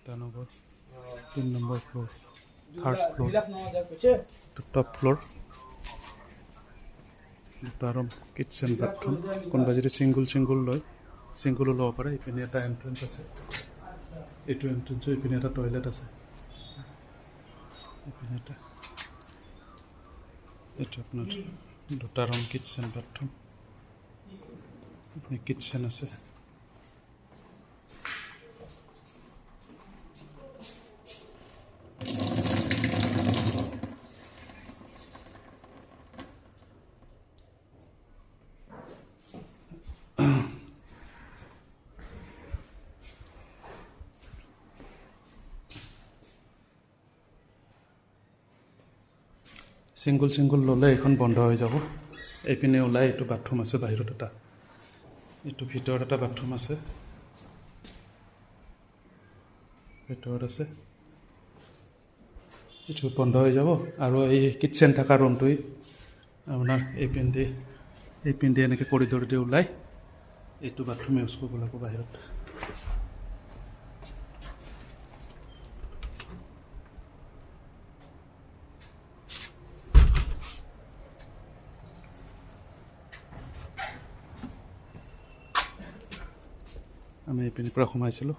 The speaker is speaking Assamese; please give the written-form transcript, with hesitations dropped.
Itanagar 3 number floor, 3rd floor, top floor. দুটা ৰুম, কিটচেন বাথৰুম। কোনোবা যদি ছিংগুল লয় ছিংগুলো ল'ব পাৰে। ইপিনে এটা এণ্ট্ৰেঞ্চ আছে, এইটো এণ্ট্ৰেঞ্চৰ ইপিনে এটা টয়লেট আছে, ইপিনে এটা। এইটো আপোনাৰ দুটা ৰুম, কিটচেন বাথৰুম। ইপিনে কিটচেন আছে। ছিংগুল ল'লে এইখন বন্ধ হৈ যাব। এইপিনে ওলাই এইটো বাথৰুম আছে, বাহিৰত এটা, এইটো ভিতৰত এটা বাথৰুম আছে, ভিতৰত আছে। এইটো বন্ধ হৈ যাব। আৰু এই কিটচেন থকা ৰুমটোৱে আপোনাৰ এইপিনে এনেকৈ কৰিডৰ দি ওলাই এইটো বাথৰুম ইউজ কৰিব লাগিব বাহিৰত। আমি এইপিনৰ পৰা সোমাইছিলোঁ।